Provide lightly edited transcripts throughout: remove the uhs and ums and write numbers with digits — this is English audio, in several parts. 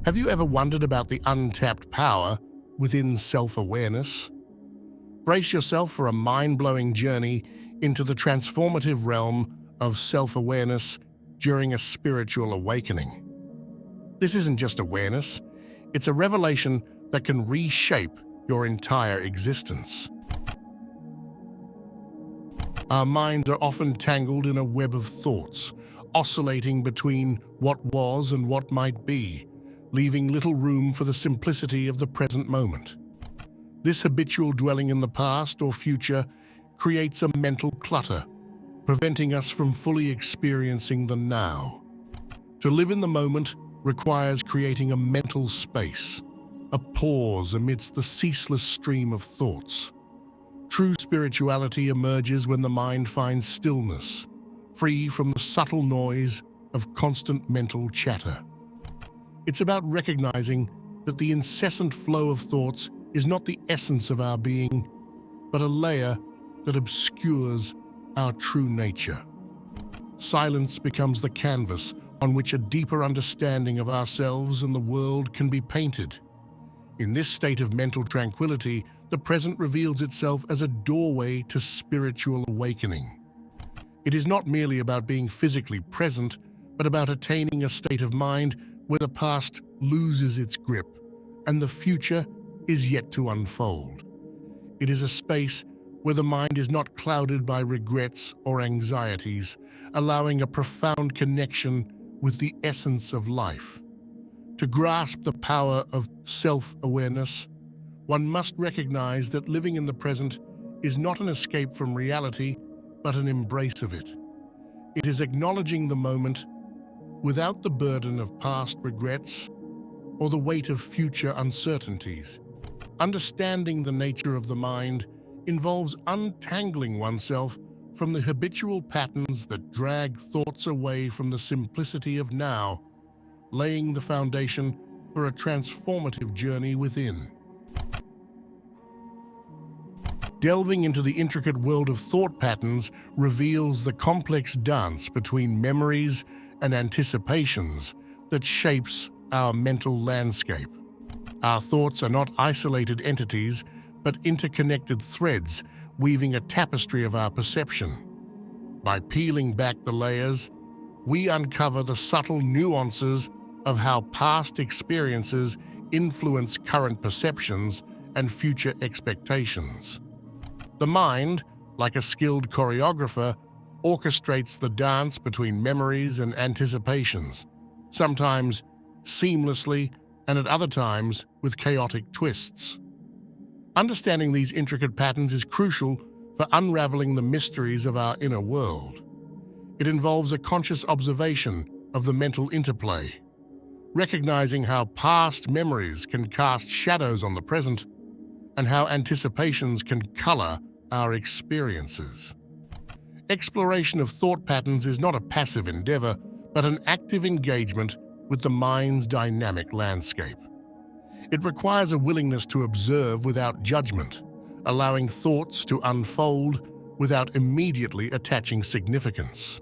Have you ever wondered about the untapped power within self-awareness? Brace yourself for a mind-blowing journey into the transformative realm of self-awareness during a spiritual awakening. This isn't just awareness, it's a revelation that can reshape your entire existence. Our minds are often tangled in a web of thoughts, oscillating between what was and what might be, leaving little room for the simplicity of the present moment. This habitual dwelling in the past or future creates a mental clutter, preventing us from fully experiencing the now. To live in the moment requires creating a mental space, a pause amidst the ceaseless stream of thoughts. True spirituality emerges when the mind finds stillness, free from the subtle noise of constant mental chatter. It's about recognizing that the incessant flow of thoughts is not the essence of our being, but a layer that obscures our true nature. Silence becomes the canvas on which a deeper understanding of ourselves and the world can be painted. In this state of mental tranquility, the present reveals itself as a doorway to spiritual awakening. It is not merely about being physically present, but about attaining a state of mind where the past loses its grip and the future is yet to unfold. It is a space where the mind is not clouded by regrets or anxieties, allowing a profound connection with the essence of life. To grasp the power of self-awareness, one must recognize that living in the present is not an escape from reality, but an embrace of it. It is acknowledging the moment without the burden of past regrets or the weight of future uncertainties. Understanding the nature of the mind involves untangling oneself from the habitual patterns that drag thoughts away from the simplicity of now, laying the foundation for a transformative journey within. Delving into the intricate world of thought patterns reveals the complex dance between memories and anticipations that shapes our mental landscape. Our thoughts are not isolated entities, but interconnected threads weaving a tapestry of our perception. By peeling back the layers, we uncover the subtle nuances of how past experiences influence current perceptions and future expectations. The mind, like a skilled choreographer, orchestrates the dance between memories and anticipations, sometimes seamlessly and at other times with chaotic twists. Understanding these intricate patterns is crucial for unraveling the mysteries of our inner world. It involves a conscious observation of the mental interplay, recognizing how past memories can cast shadows on the present and how anticipations can color our experiences. Exploration of thought patterns is not a passive endeavor, but an active engagement with the mind's dynamic landscape. It requires a willingness to observe without judgment, allowing thoughts to unfold without immediately attaching significance.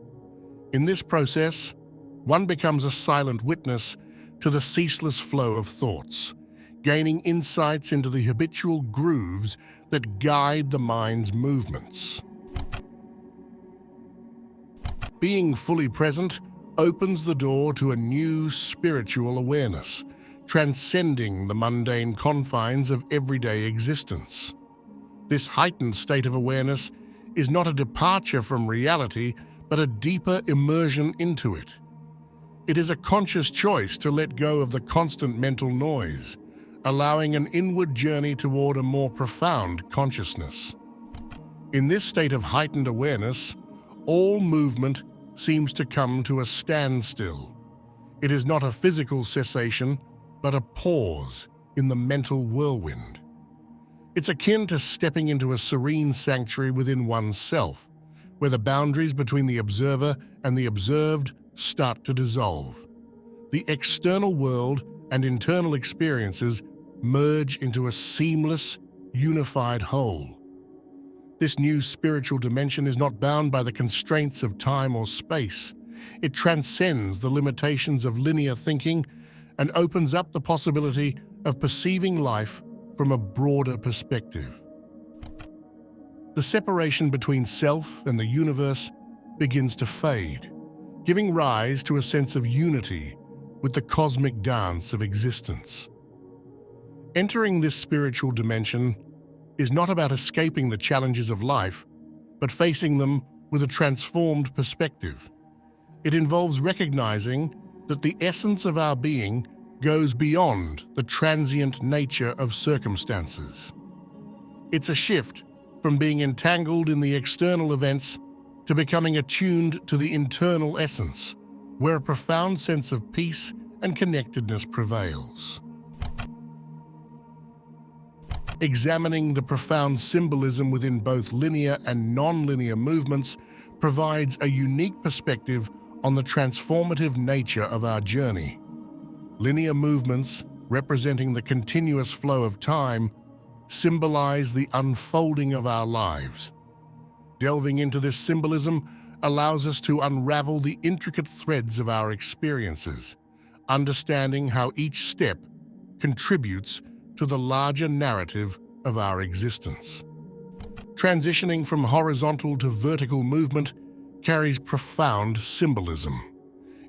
In this process, one becomes a silent witness to the ceaseless flow of thoughts, gaining insights into the habitual grooves that guide the mind's movements. Being fully present opens the door to a new spiritual awareness, transcending the mundane confines of everyday existence. This heightened state of awareness is not a departure from reality, but a deeper immersion into it. It is a conscious choice to let go of the constant mental noise, allowing an inward journey toward a more profound consciousness. In this state of heightened awareness, all movement seems to come to a standstill. It is not a physical cessation, but a pause in the mental whirlwind. It's akin to stepping into a serene sanctuary within oneself, where the boundaries between the observer and the observed start to dissolve. The external world and internal experiences merge into a seamless, unified whole. This new spiritual dimension is not bound by the constraints of time or space. It transcends the limitations of linear thinking and opens up the possibility of perceiving life from a broader perspective. The separation between self and the universe begins to fade, giving rise to a sense of unity with the cosmic dance of existence. Entering this spiritual dimension is not about escaping the challenges of life, but facing them with a transformed perspective. It involves recognizing that the essence of our being goes beyond the transient nature of circumstances. It's a shift from being entangled in the external events to becoming attuned to the internal essence, where a profound sense of peace and connectedness prevails. Examining the profound symbolism within both linear and non-linear movements provides a unique perspective on the transformative nature of our journey. Linear movements, representing the continuous flow of time, symbolize the unfolding of our lives. Delving into this symbolism allows us to unravel the intricate threads of our experiences, understanding how each step contributes to the larger narrative of our existence. Transitioning from horizontal to vertical movement carries profound symbolism.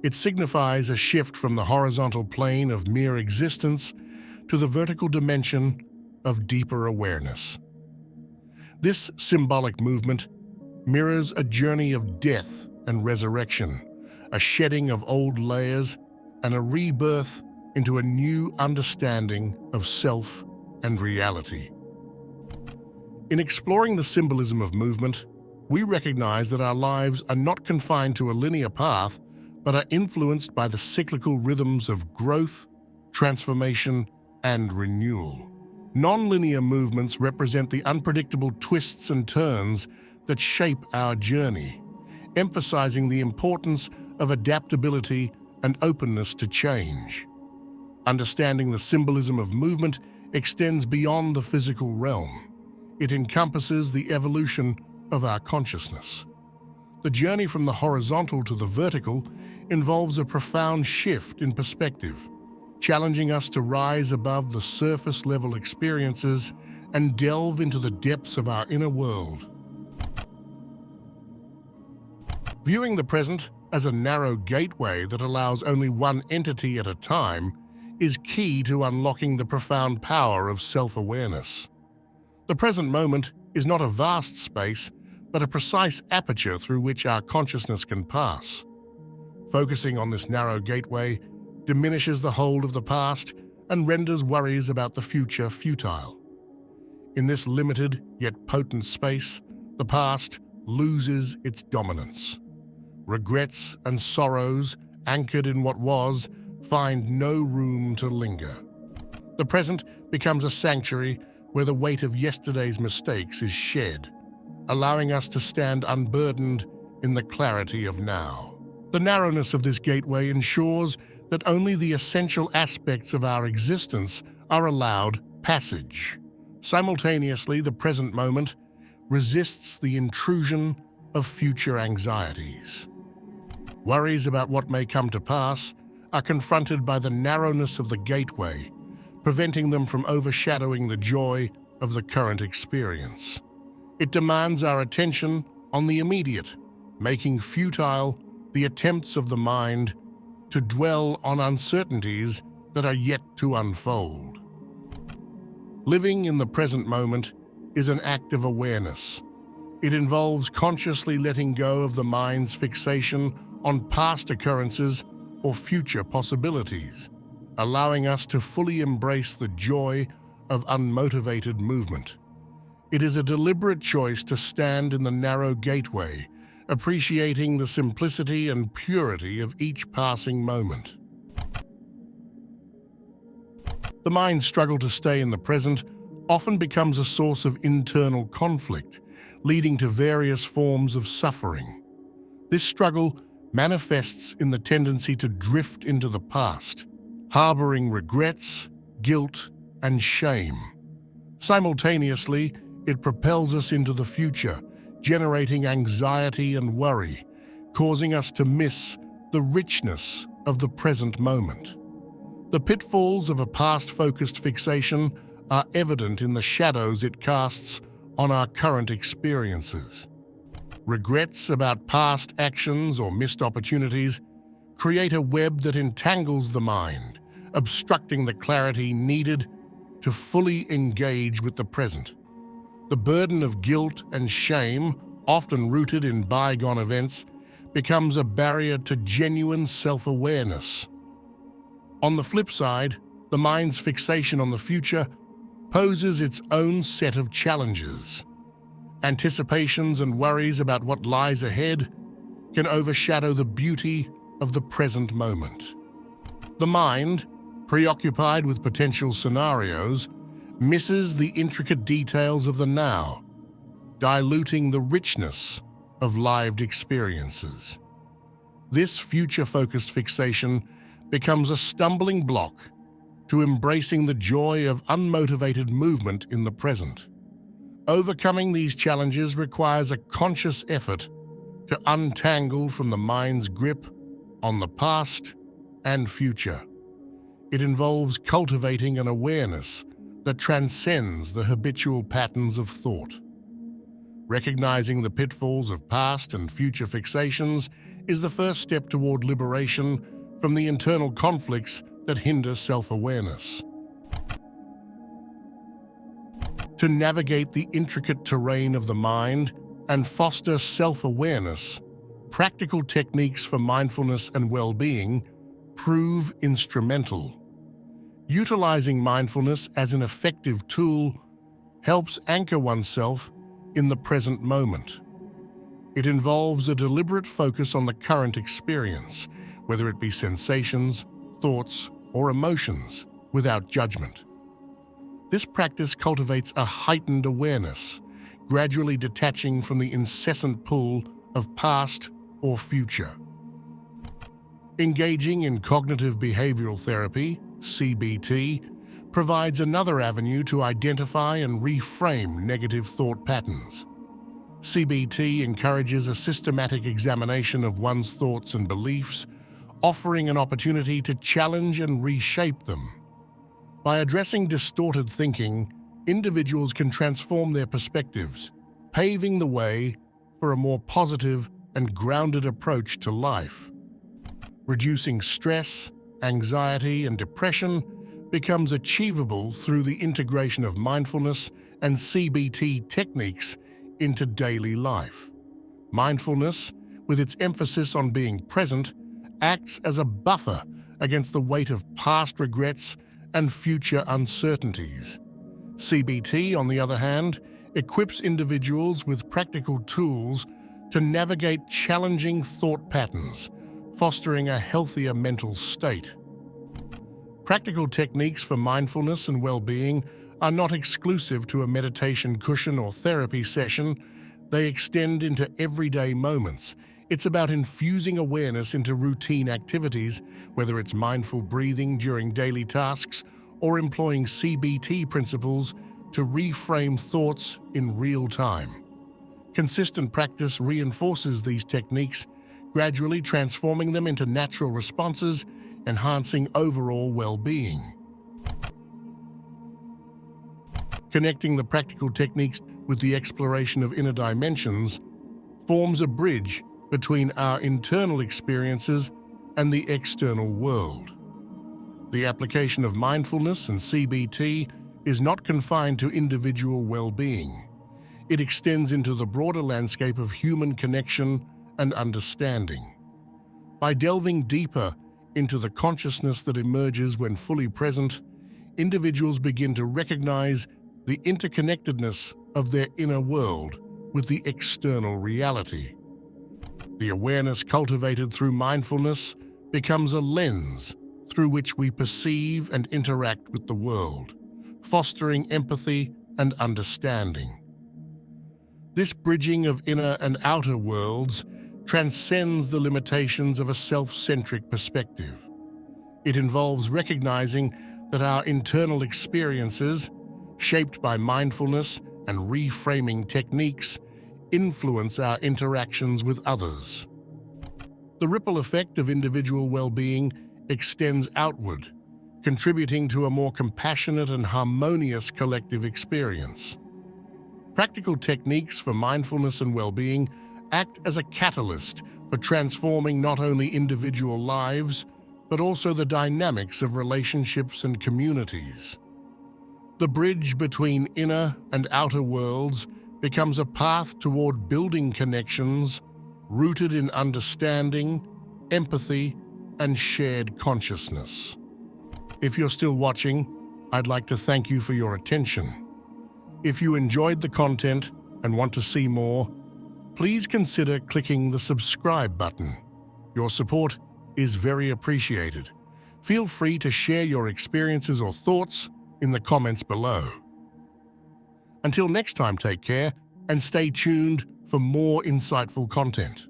It signifies a shift from the horizontal plane of mere existence to the vertical dimension of deeper awareness. This symbolic movement mirrors a journey of death and resurrection, a shedding of old layers and a rebirth into a new understanding of self and reality. In exploring the symbolism of movement, we recognize that our lives are not confined to a linear path, but are influenced by the cyclical rhythms of growth, transformation, and renewal. Non-linear movements represent the unpredictable twists and turns that shape our journey, emphasizing the importance of adaptability and openness to change. Understanding the symbolism of movement extends beyond the physical realm. It encompasses the evolution of our consciousness. The journey from the horizontal to the vertical involves a profound shift in perspective, challenging us to rise above the surface-level experiences and delve into the depths of our inner world. Viewing the present as a narrow gateway that allows only one entity at a time is key to unlocking the profound power of self-awareness. The present moment is not a vast space, but a precise aperture through which our consciousness can pass. Focusing on this narrow gateway diminishes the hold of the past and renders worries about the future futile. In this limited yet potent space, the past loses its dominance. Regrets and sorrows, anchored in what was, find no room to linger. The present becomes a sanctuary where the weight of yesterday's mistakes is shed, allowing us to stand unburdened in the clarity of now. The narrowness of this gateway ensures that only the essential aspects of our existence are allowed passage. Simultaneously, the present moment resists the intrusion of future anxieties. Worries about what may come to pass are confronted by the narrowness of the gateway, preventing them from overshadowing the joy of the current experience. It demands our attention on the immediate, making futile the attempts of the mind to dwell on uncertainties that are yet to unfold. Living in the present moment is an act of awareness. It involves consciously letting go of the mind's fixation on past occurrences or future possibilities, allowing us to fully embrace the joy of unmotivated movement. It is a deliberate choice to stand in the narrow gateway, appreciating the simplicity and purity of each passing moment. The mind's struggle to stay in the present often becomes a source of internal conflict, leading to various forms of suffering. This struggle manifests in the tendency to drift into the past, harboring regrets, guilt, and shame. Simultaneously, it propels us into the future, generating anxiety and worry, causing us to miss the richness of the present moment. The pitfalls of a past-focused fixation are evident in the shadows it casts on our current experiences. Regrets about past actions or missed opportunities create a web that entangles the mind, obstructing the clarity needed to fully engage with the present. The burden of guilt and shame, often rooted in bygone events, becomes a barrier to genuine self-awareness. On the flip side, the mind's fixation on the future poses its own set of challenges. Anticipations and worries about what lies ahead can overshadow the beauty of the present moment. The mind, preoccupied with potential scenarios, misses the intricate details of the now, diluting the richness of lived experiences. This future-focused fixation becomes a stumbling block to embracing the joy of unmotivated movement in the present. Overcoming these challenges requires a conscious effort to untangle from the mind's grip on the past and future. It involves cultivating an awareness that transcends the habitual patterns of thought. Recognizing the pitfalls of past and future fixations is the first step toward liberation from the internal conflicts that hinder self-awareness. To navigate the intricate terrain of the mind and foster self-awareness, practical techniques for mindfulness and well-being prove instrumental. Utilizing mindfulness as an effective tool helps anchor oneself in the present moment. It involves a deliberate focus on the current experience, whether it be sensations, thoughts, or emotions, without judgment. This practice cultivates a heightened awareness, gradually detaching from the incessant pull of past or future. Engaging in cognitive behavioral therapy, CBT, provides another avenue to identify and reframe negative thought patterns. CBT encourages a systematic examination of one's thoughts and beliefs, offering an opportunity to challenge and reshape them. By addressing distorted thinking, individuals can transform their perspectives, paving the way for a more positive and grounded approach to life. Reducing stress, anxiety, and depression becomes achievable through the integration of mindfulness and CBT techniques into daily life. Mindfulness, with its emphasis on being present, acts as a buffer against the weight of past regrets and future uncertainties. CBT, on the other hand, equips individuals with practical tools to navigate challenging thought patterns, fostering a healthier mental state. Practical techniques for mindfulness and well-being are not exclusive to a meditation cushion or therapy session. They extend into everyday moments. It's about infusing awareness into routine activities, whether it's mindful breathing during daily tasks or employing CBT principles to reframe thoughts in real time. Consistent practice reinforces these techniques, gradually transforming them into natural responses, enhancing overall well-being. Connecting the practical techniques with the exploration of inner dimensions forms a bridge between our internal experiences and the external world. The application of mindfulness and CBT is not confined to individual well-being. It extends into the broader landscape of human connection and understanding. By delving deeper into the consciousness that emerges when fully present, individuals begin to recognize the interconnectedness of their inner world with the external reality. The awareness cultivated through mindfulness becomes a lens through which we perceive and interact with the world, fostering empathy and understanding. This bridging of inner and outer worlds transcends the limitations of a self-centric perspective. It involves recognizing that our internal experiences, shaped by mindfulness and reframing techniques, influence our interactions with others. The ripple effect of individual well-being extends outward, contributing to a more compassionate and harmonious collective experience. Practical techniques for mindfulness and well-being act as a catalyst for transforming not only individual lives, but also the dynamics of relationships and communities. The bridge between inner and outer worlds becomes a path toward building connections rooted in understanding, empathy, and shared consciousness. If you're still watching, I'd like to thank you for your attention. If you enjoyed the content and want to see more, please consider clicking the subscribe button. Your support is very appreciated. Feel free to share your experiences or thoughts in the comments below. Until next time, take care and stay tuned for more insightful content.